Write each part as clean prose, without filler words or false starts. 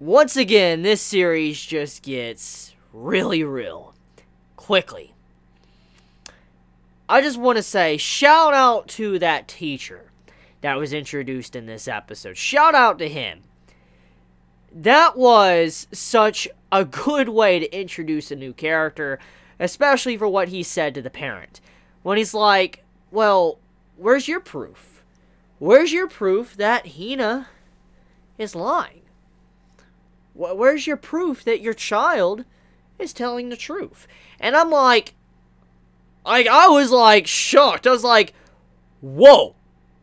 Once again, this series just gets really real. Quickly. I just want to say, shout out to that teacher that was introduced in this episode. Shout out to him. That was such a good way to introduce a new character, especially for what he said to the parent. When he's like, well, where's your proof? Where's your proof that Hina is lying? Where's your proof that your child is telling the truth? And I'm like, I was like shocked. I was like, whoa.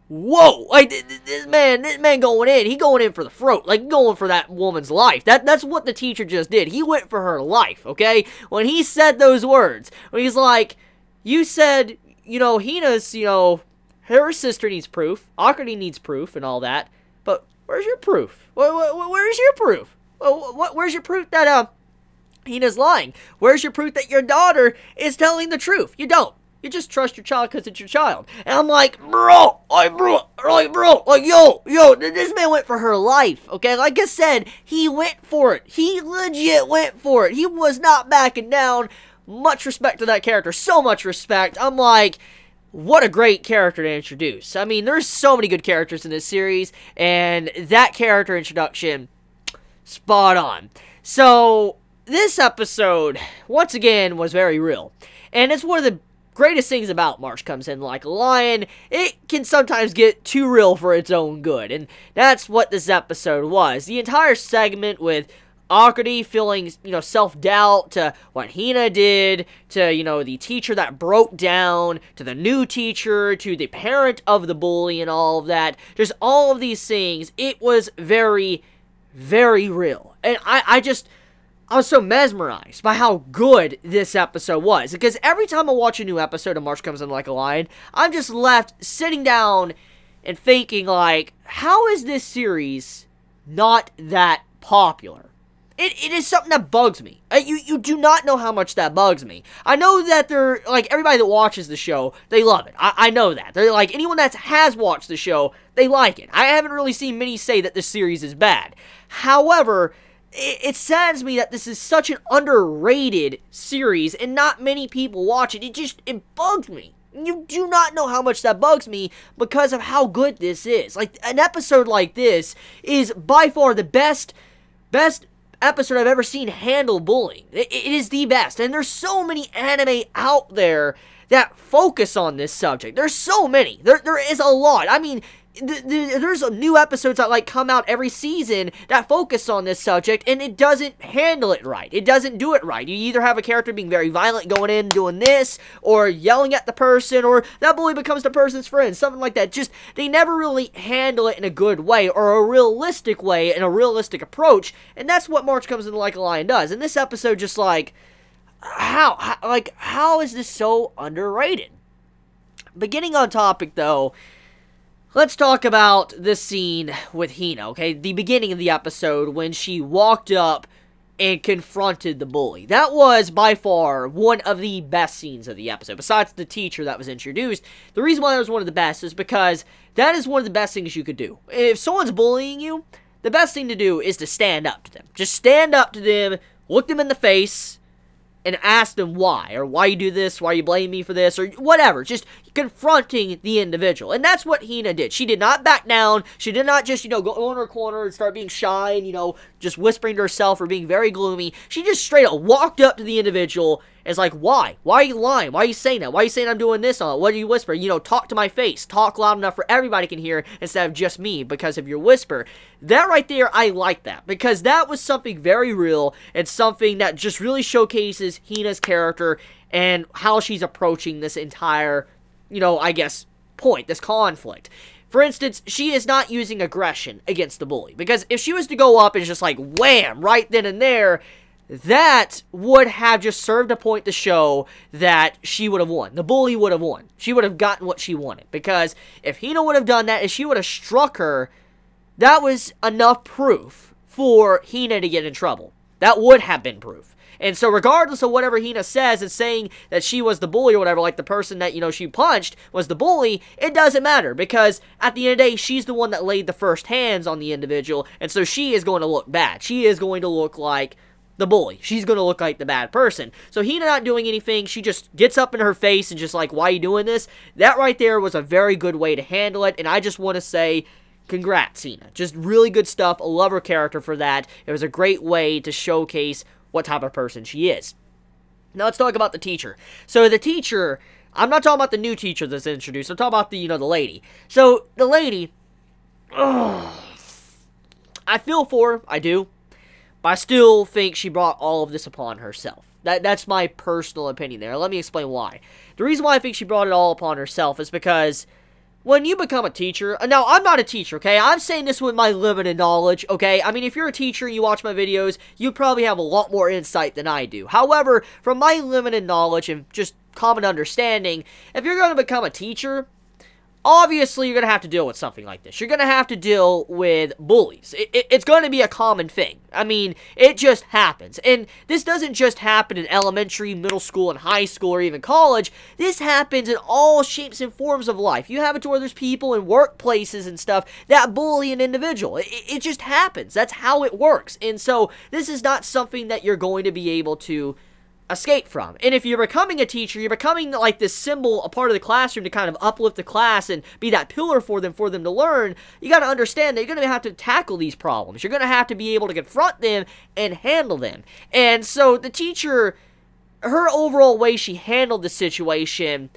Like, this man going in. He going in for the throat. Like, going for that woman's life. That's what the teacher just did. He went for her life, okay? When he said those words, when he's like, you said, Hina's, her sister needs proof. Akari needs proof and all that. But where's your proof? Where's your proof? Where's your proof that, Hina's lying? Where's your proof that your daughter is telling the truth? You don't. You just trust your child because it's your child. And I'm like, bro, yo, this man went for her life, okay? Like I said, he went for it. He legit went for it. He was not backing down. Much respect to that character. So much respect. I'm like, what a great character to introduce. I mean, there's so many good characters in this series, and that character introduction, spot on. So, this episode, once again, was very real. And it's one of the greatest things about March Comes In Like a Lion. It can sometimes get too real for its own good, and that's what this episode was. The entire segment with Akari feeling, self-doubt, to what Hina did, to, the teacher that broke down, to the new teacher, to the parent of the bully and all of that. Just all of these things. It was very, very real. And I was so mesmerized by how good this episode was. Because every time I watch a new episode of March Comes In Like a Lion, I'm just left sitting down and thinking, like, how is this series not that popular? It is something that bugs me. You do not know how much that bugs me. I know that they're, like, everybody that watches the show, they love it. I know that. They're like, anyone that has watched the show, they like it. I haven't really seen many say that this series is bad. However, it saddens me that this is such an underrated series and not many people watch it. It bugs me. You do not know how much that bugs me because of how good this is. Like, an episode like this is by far the best episode I've ever seen handle bullying. It is the best. And there's so many anime out there that focus on this subject. There's so many. There is a lot. I mean, there's new episodes that come out every season that focus on this subject, and it doesn't handle it right. It doesn't do it right. You either have a character being very violent going in doing this, or yelling at the person, or that bully becomes the person's friend, something like that. Just, they never really handle it in a good way, or a realistic way, and a realistic approach, and that's what March Comes In Like a Lion does. And this episode just how is this so underrated? Beginning on topic, though, let's talk about this scene with Hina, okay? The beginning of the episode when she walked up and confronted the bully. That was by far one of the best scenes of the episode. Besides the teacher that was introduced, the reason why that was one of the best is because that is one of the best things you could do. If someone's bullying you, the best thing to do is to stand up to them. Just stand up to them, look them in the face, and ask them why, or why you do this, why you blame me for this, or whatever. Just confronting the individual. And that's what Hina did. She did not back down. She did not just, go in her corner and start being shy and, just whispering to herself or being very gloomy. She just straight up walked up to the individual and is like, why? Why are you lying? Why are you saying that? Why are you saying I'm doing this? What are you whispering? Talk to my face. Talk loud enough for everybody can hear instead of just me because of your whisper. That right there, I like that. Because that was something very real and something that just really showcases Hina's character and how she's approaching this entire, point, this conflict. For instance, she is not using aggression against the bully. Because if she was to go up and just wham, right then and there, that would have just served a point to show that she would have won. The bully would have won. She would have gotten what she wanted. Because if Hina would have done that, if she would have struck her, that was enough proof for Hina to get in trouble. That would have been proof. And so regardless of whatever Hina says and saying that she was the bully or whatever, like the person that, you know, she punched was the bully, it doesn't matter, because at the end of the day, she's the one that laid the first hands on the individual, and so she is going to look bad. She is going to look like the bully. She's going to look like the bad person. So Hina not doing anything, she just gets up in her face and just like, why are you doing this? That right there was a very good way to handle it, and I just want to say, congrats, Hina. Just really good stuff. I love her character for that. It was a great way to showcase what type of person she is. Now let's talk about the teacher. So the teacher, I'm not talking about the new teacher that's introduced. I'm talking about the, you know, the lady. So the lady, I feel for her, I do. But I still think she brought all of this upon herself. That's my personal opinion there. Let me explain why. The reason why I think she brought it all upon herself is because when you become a teacher, now I'm not a teacher, okay? I'm saying this with my limited knowledge, okay? I mean, if you're a teacher and you watch my videos, you probably have a lot more insight than I do. However, from my limited knowledge and just common understanding, if you're going to become a teacher, obviously you're going to have to deal with something like this. You're going to have to deal with bullies. It's going to be a common thing. I mean, it just happens. And this doesn't just happen in elementary, middle school, and high school, or even college. This happens in all shapes and forms of life. You have it to where there's people in workplaces and stuff that bully an individual. It just happens. That's how it works. And so this is not something that you're going to be able to escape from. And if you're becoming a teacher, you're becoming like this symbol, a part of the classroom to kind of uplift the class and be that pillar for them to learn, you got to understand that you're going to have to tackle these problems. You're going to have to be able to confront them and handle them. And so the teacher, her overall way she handled the situation,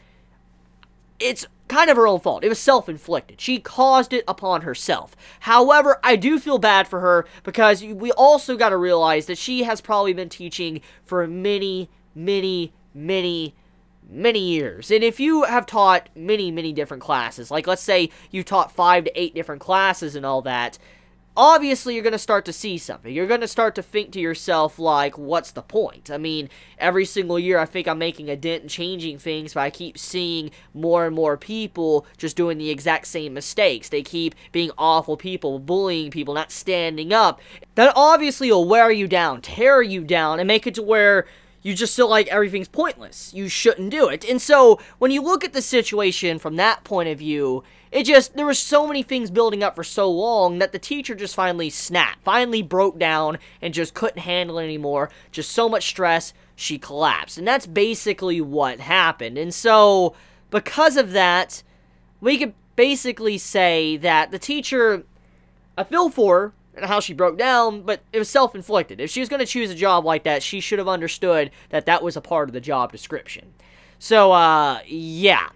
it's kind of her own fault. It was self-inflicted. She caused it upon herself. However, I do feel bad for her because we also got to realize that she has probably been teaching for many, many, many, many years. And if you have taught many, many different classes, like let's say you taught 5 to 8 different classes and all that, obviously, you're going to start to see something. You're going to start to think to yourself, like, what's the point? I mean, every single year, I think I'm making a dent and changing things, but I keep seeing more and more people just doing the exact same mistakes. They keep being awful people, bullying people, not standing up. That obviously will wear you down, tear you down, and make it to where you just feel like everything's pointless. You shouldn't do it. And so, when you look at the situation from that point of view, there were so many things building up for so long that the teacher just finally snapped, finally broke down, and just couldn't handle it anymore. Just so much stress, she collapsed. And that's basically what happened. And so, because of that, we could basically say that the teacher, I feel for her and how she broke down, but it was self-inflicted. If she was going to choose a job like that, she should have understood that that was a part of the job description. So, yeah.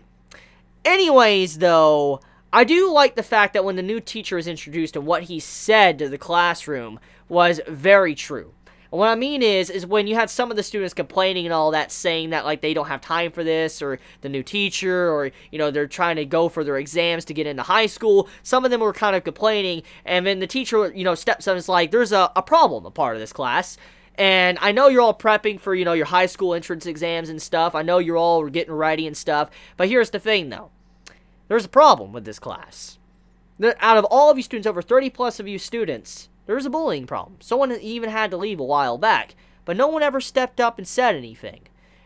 Anyways, though, I do like the fact that when the new teacher was introduced and what he said to the classroom was very true. And what I mean is when you had some of the students complaining and all that, saying that, like, they don't have time for this, or the new teacher, or, you know, they're trying to go for their exams to get into high school, some of them were kind of complaining, and then the teacher, you know, steps up and is like, there's a problem, a part of this class. And I know you're all prepping for, you know, your high school entrance exams and stuff. I know you're all getting ready and stuff. But here's the thing, though. There's a problem with this class. Out of all of you students, over 30 plus of you students, there's a bullying problem. Someone even had to leave a while back. But no one ever stepped up and said anything.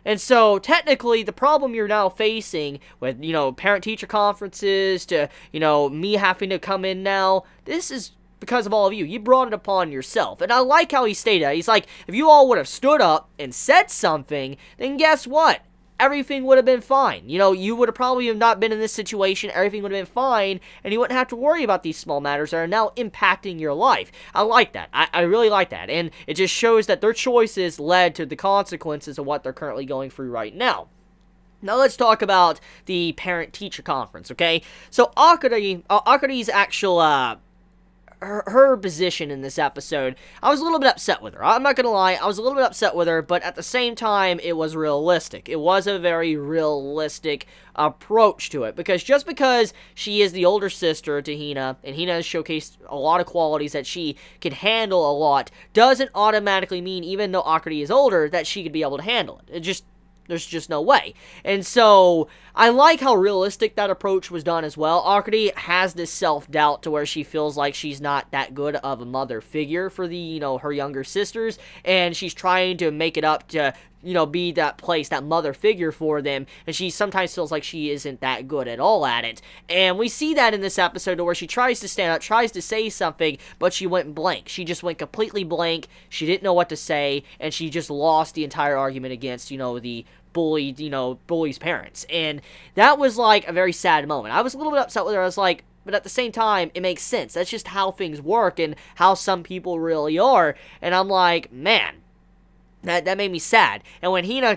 And so, technically, the problem you're now facing with, you know, parent-teacher conferences to, you know, me having to come in now, this is because of all of you. You brought it upon yourself. And I like how he stated that. He's like, if you all would have stood up and said something, then guess what? Everything would have been fine. You know, you would have probably not been in this situation. Everything would have been fine, and you wouldn't have to worry about these small matters that are now impacting your life. I like that. I really like that. And it just shows that their choices led to the consequences of what they're currently going through right now. Now let's talk about the parent-teacher conference, okay? So Akari's actual, her position in this episode, I was a little bit upset with her. I'm not gonna lie, I was a little bit upset with her, but at the same time, it was realistic. It was a very realistic approach to it, because just because she is the older sister to Hina, and Hina has showcased a lot of qualities that she can handle a lot, doesn't automatically mean, even though Akari is older, that she could be able to handle it. It just There's just no way. And so, I like how realistic that approach was done as well. Akari has this self-doubt to where she feels like she's not that good of a mother figure for the, her younger sisters, and she's trying to make it up to, be that place, that mother figure for them, and she sometimes feels like she isn't that good at all at it. And we see that in this episode where she tries to stand up, tries to say something, but she went blank. She just went completely blank. She didn't know what to say, and she just lost the entire argument against, the bully's parents. And that was like a very sad moment. I was a little bit upset with her. I was like, but at the same time, it makes sense. That's just how things work and how some people really are. And I'm like, man, that made me sad. And when Hina,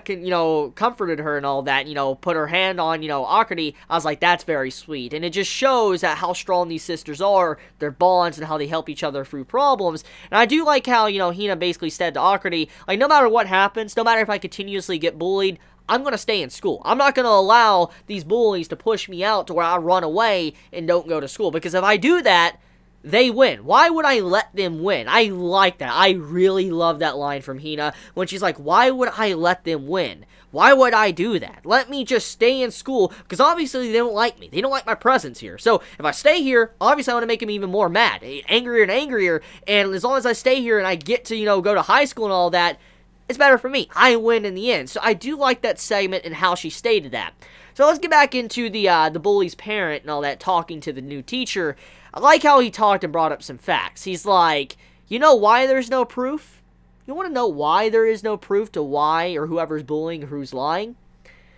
comforted her and all that, put her hand on, Akari, I was like, that's very sweet. And it just shows that how strong these sisters are, their bonds, and how they help each other through problems. And I do like how, Hina basically said to Akari, like, no matter what happens, no matter if I continuously get bullied, I'm going to stay in school. I'm not going to allow these bullies to push me out to where I run away and don't go to school. Because if I do that, they win. Why would I let them win? I like that. I really love that line from Hina when she's like, why would I let them win? Why would I do that? Let me just stay in school, because obviously they don't like me. They don't like my presence here. So if I stay here, obviously I want to make them even more mad, angrier and angrier, and as long as I stay here and I get to, go to high school and all that, it's better for me. I win in the end. So I do like that segment and how she stated that. So let's get back into the bully's parent and all that, talking to the new teacher. I like how he talked and brought up some facts. He's like, you know why there's no proof? You want to know why there is no proof to why or whoever's bullying or who's lying?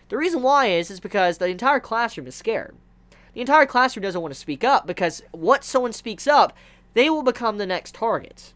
The reason why is because the entire classroom is scared. The entire classroom doesn't want to speak up, because once someone speaks up, they will become the next target.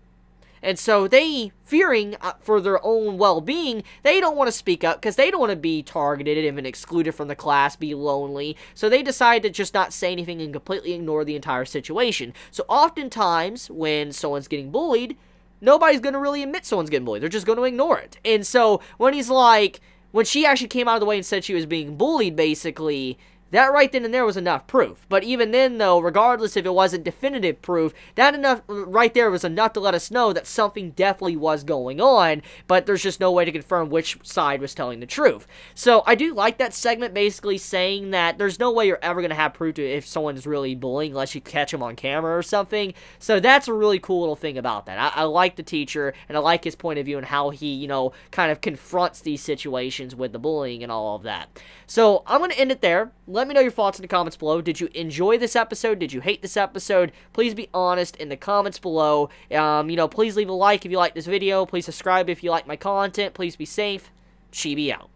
And so they, fearing for their own well-being, they don't want to speak up because they don't want to be targeted, even excluded from the class, be lonely. So they decide to just not say anything and completely ignore the entire situation. So oftentimes, when someone's getting bullied, nobody's going to really admit someone's getting bullied. They're just going to ignore it. And so when he's like, when she actually came out of the way and said she was being bullied, basically, that right then and there was enough proof. But even then, though, regardless if it wasn't definitive proof, that enough right there was enough to let us know that something definitely was going on, but there's just no way to confirm which side was telling the truth. So I do like that segment, basically saying that there's no way you're ever going to have proof to if someone's really bullying unless you catch them on camera or something. So that's a really cool little thing about that. I like the teacher, and I like his point of view and how he, kind of confronts these situations with the bullying and all of that. So I'm going to end it there. Let me know your thoughts in the comments below. Did you enjoy this episode? Did you hate this episode? Please be honest in the comments below. Please leave a like if you like this video. Please subscribe if you like my content. Please be safe. Chibi out.